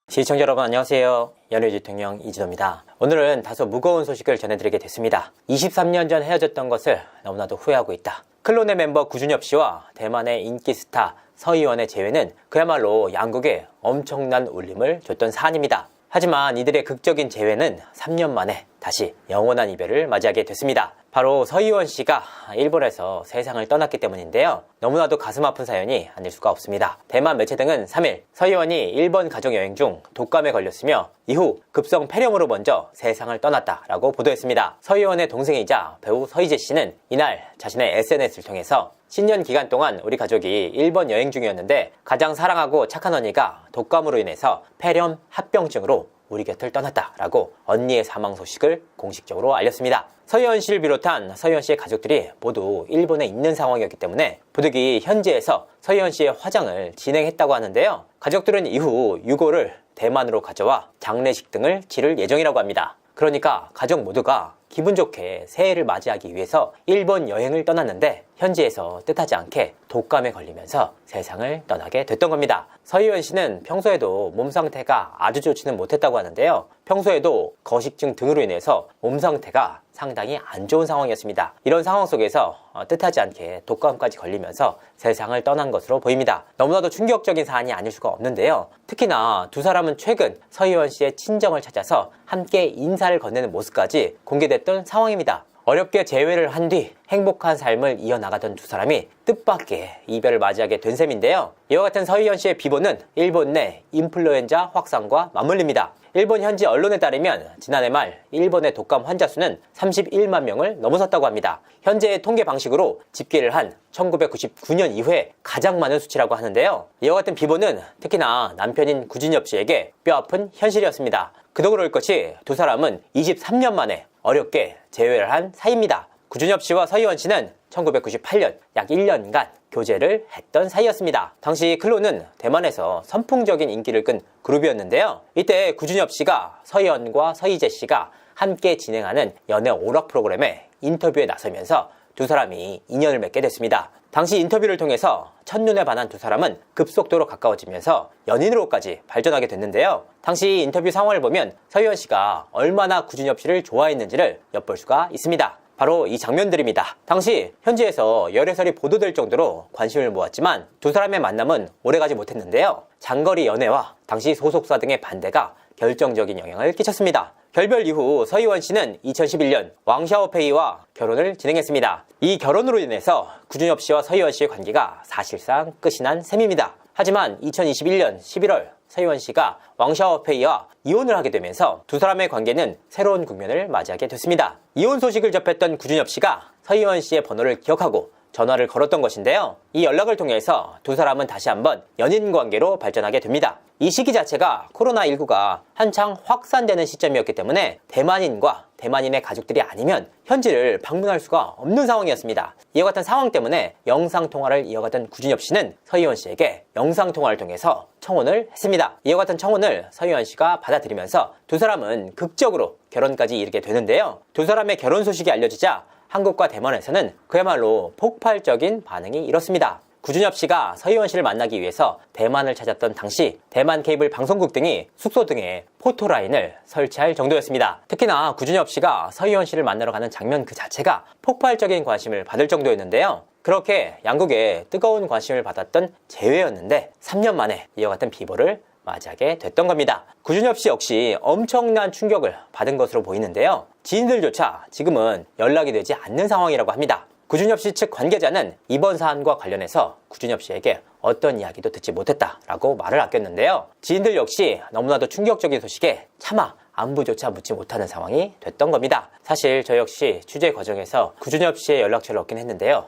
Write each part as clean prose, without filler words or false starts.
시청자 여러분 안녕하세요. 연예인 대통령 이진호입니다. 오늘은 다소 무거운 소식을 전해드리게 됐습니다. 23년 전 헤어졌던 것을 너무나도 후회하고 있다. 클론의 멤버 구준엽 씨와 대만의 인기 스타 서희원의 재회는 그야말로 양국에 엄청난 울림을 줬던 사안입니다. 하지만 이들의 극적인 재회는 3년 만에 다시 영원한 이별을 맞이하게 됐습니다. 바로 서희원 씨가 일본에서 세상을 떠났기 때문인데요. 너무나도 가슴 아픈 사연이 아닐 수가 없습니다. 대만 매체 등은 3일 서희원이 일본 가족여행 중 독감에 걸렸으며 이후 급성 폐렴으로 먼저 세상을 떠났다라고 보도했습니다. 서희원의 동생이자 배우 서희재 씨는 이날 자신의 SNS를 통해서 신년 기간 동안 우리 가족이 일본 여행 중이었는데 가장 사랑하고 착한 언니가 독감으로 인해서 폐렴 합병증으로 우리 곁을 떠났다라고 언니의 사망 소식을 공식적으로 알렸습니다. 서희원 씨를 비롯한 서희원 씨의 가족들이 모두 일본에 있는 상황이었기 때문에 부득이 현지에서 서희원 씨의 화장을 진행했다고 하는데요. 가족들은 이후 유고를 대만으로 가져와 장례식 등을 치를 예정이라고 합니다. 그러니까 가족 모두가 기분 좋게 새해를 맞이하기 위해서 일본 여행을 떠났는데 현지에서 뜻하지 않게 독감에 걸리면서 세상을 떠나게 됐던 겁니다. 서희원 씨는 평소에도 몸 상태가 아주 좋지는 못했다고 하는데요. 평소에도 거식증 등으로 인해서 몸 상태가 상당히 안 좋은 상황이었습니다. 이런 상황 속에서 뜻하지 않게 독감까지 걸리면서 세상을 떠난 것으로 보입니다. 너무나도 충격적인 사안이 아닐 수가 없는데요. 특히나 두 사람은 최근 서희원 씨의 친정을 찾아서 함께 인사를 건네는 모습까지 공개됐던 상황입니다. 어렵게 재회를 한 뒤 행복한 삶을 이어나가던 두 사람이 뜻밖의 이별을 맞이하게 된 셈인데요. 이와 같은 서희원 씨의 비보는 일본 내 인플루엔자 확산과 맞물립니다. 일본 현지 언론에 따르면 지난해 말 일본의 독감 환자 수는 31만 명을 넘어섰다고 합니다. 현재의 통계 방식으로 집계를 한 1999년 이후에 가장 많은 수치라고 하는데요. 이와 같은 비보는 특히나 남편인 구준엽 씨에게 뼈아픈 현실이었습니다. 그도 그럴 것이 두 사람은 23년 만에 어렵게 재회를 한 사이입니다. 구준엽 씨와 서희원 씨는 1998년 약 1년간 교제를 했던 사이였습니다. 당시 클론은 대만에서 선풍적인 인기를 끈 그룹이었는데요. 이때 구준엽 씨가 서희원과 서희재 씨가 함께 진행하는 연애 오락 프로그램에 인터뷰에 나서면서 두 사람이 인연을 맺게 됐습니다. 당시 인터뷰를 통해서 첫눈에 반한 두 사람은 급속도로 가까워지면서 연인으로까지 발전하게 됐는데요. 당시 인터뷰 상황을 보면 서희원 씨가 얼마나 구준엽 씨를 좋아했는지를 엿볼 수가 있습니다. 바로 이 장면들입니다. 당시 현지에서 열애설이 보도될 정도로 관심을 모았지만 두 사람의 만남은 오래가지 못했는데요. 장거리 연애와 당시 소속사 등의 반대가 결정적인 영향을 끼쳤습니다. 결별 이후 서희원 씨는 2011년 왕샤오페이와 결혼을 진행했습니다. 이 결혼으로 인해서 구준엽 씨와 서희원 씨의 관계가 사실상 끝이 난 셈입니다. 하지만 2021년 11월 서희원 씨가 왕샤오페이와 이혼을 하게 되면서 두 사람의 관계는 새로운 국면을 맞이하게 됐습니다. 이혼 소식을 접했던 구준엽 씨가 서희원 씨의 번호를 기억하고 전화를 걸었던 것인데요. 이 연락을 통해서 두 사람은 다시 한번 연인 관계로 발전하게 됩니다. 이 시기 자체가 코로나19가 한창 확산되는 시점이었기 때문에 대만인과 대만인의 가족들이 아니면 현지를 방문할 수가 없는 상황이었습니다. 이와 같은 상황 때문에 영상통화를 이어가던 구준엽 씨는 서희원 씨에게 영상통화를 통해서 청혼을 했습니다. 이와 같은 청혼을 서희원 씨가 받아들이면서 두 사람은 극적으로 결혼까지 이르게 되는데요. 두 사람의 결혼 소식이 알려지자 한국과 대만에서는 그야말로 폭발적인 반응이 일었습니다. 구준엽 씨가 서희원 씨를 만나기 위해서 대만을 찾았던 당시 대만 케이블 방송국 등이 숙소 등에 포토라인을 설치할 정도였습니다. 특히나 구준엽 씨가 서희원 씨를 만나러 가는 장면 그 자체가 폭발적인 관심을 받을 정도였는데요. 그렇게 양국에 뜨거운 관심을 받았던 재회였는데 3년 만에 이와 같은 비보를 맞이하게 됐던 겁니다. 구준엽 씨 역시 엄청난 충격을 받은 것으로 보이는데요. 지인들조차 지금은 연락이 되지 않는 상황이라고 합니다. 구준엽 씨 측 관계자는 이번 사안과 관련해서 구준엽 씨에게 어떤 이야기도 듣지 못했다라고 말을 아꼈는데요. 지인들 역시 너무나도 충격적인 소식에 차마 안부조차 묻지 못하는 상황이 됐던 겁니다. 사실 저 역시 취재 과정에서 구준엽 씨의 연락처를 얻긴 했는데요.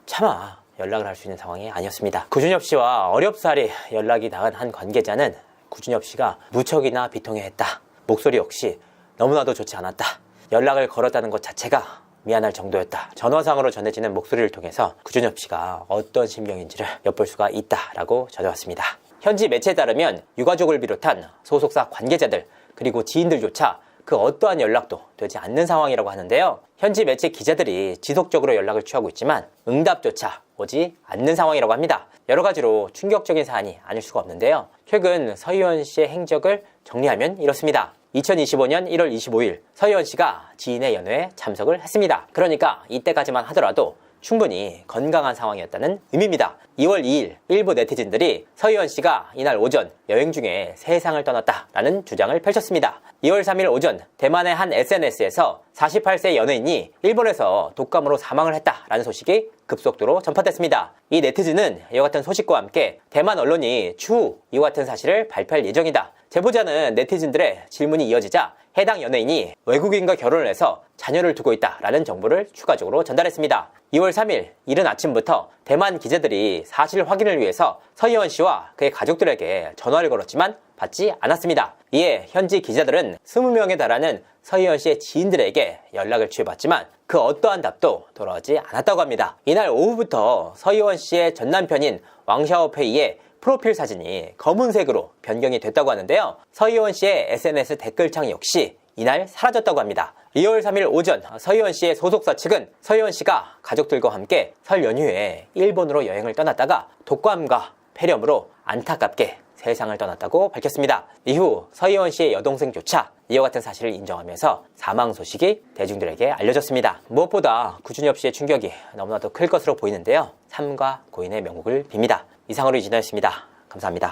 차마 연락을 할 수 있는 상황이 아니었습니다. 구준엽 씨와 어렵사리 연락이 닿은 한 관계자는 구준엽 씨가 무척이나 비통해했다. 목소리 역시 너무나도 좋지 않았다. 연락을 걸었다는 것 자체가 미안할 정도였다. 전화상으로 전해지는 목소리를 통해서 구준엽 씨가 어떤 심경인지를 엿볼 수가 있다라고 전해왔습니다. 현지 매체에 따르면 유가족을 비롯한 소속사 관계자들 그리고 지인들조차 그 어떠한 연락도 되지 않는 상황이라고 하는데요. 현지 매체 기자들이 지속적으로 연락을 취하고 있지만 응답조차 오지 않는 상황이라고 합니다. 여러 가지로 충격적인 사안이 아닐 수가 없는데요. 최근 서희원 씨의 행적을 정리하면 이렇습니다. 2025년 1월 25일 서희원 씨가 지인의 연회에 참석을 했습니다. 그러니까 이때까지만 하더라도 충분히 건강한 상황이었다는 의미입니다. 2월 2일 일부 네티즌들이 서희원 씨가 이날 오전 여행 중에 세상을 떠났다라는 주장을 펼쳤습니다. 2월 3일 오전 대만의 한 SNS에서 48세 연예인이 일본에서 독감으로 사망을 했다라는 소식이 급속도로 전파됐습니다. 이 네티즌은 이와 같은 소식과 함께 대만 언론이 추후 이와 같은 사실을 발표할 예정이다. 제보자는 네티즌들의 질문이 이어지자 해당 연예인이 외국인과 결혼을 해서 자녀를 두고 있다라는 정보를 추가적으로 전달했습니다. 2월 3일 이른 아침부터 대만 기자들이 사실 확인을 위해서 서희원 씨와 그의 가족들에게 전화를 걸었지만 받지 않았습니다. 이에 현지 기자들은 20명에 달하는 서희원 씨의 지인들에게 연락을 취해봤지만 그 어떠한 답도 돌아오지 않았다고 합니다. 이날 오후부터 서희원 씨의 전남편인 왕샤오페이의 프로필 사진이 검은색으로 변경이 됐다고 하는데요. 서희원 씨의 SNS 댓글창 역시 이날 사라졌다고 합니다. 2월 3일 오전 서희원 씨의 소속사 측은 서희원 씨가 가족들과 함께 설 연휴에 일본으로 여행을 떠났다가 독감과 폐렴으로 안타깝게 세상을 떠났다고 밝혔습니다. 이후 서희원 씨의 여동생조차 이와 같은 사실을 인정하면서 사망 소식이 대중들에게 알려졌습니다. 무엇보다 구준엽 씨의 충격이 너무나도 클 것으로 보이는데요. 삼가 고인의 명복을 빕니다. 이상으로 이진아였습니다. 감사합니다.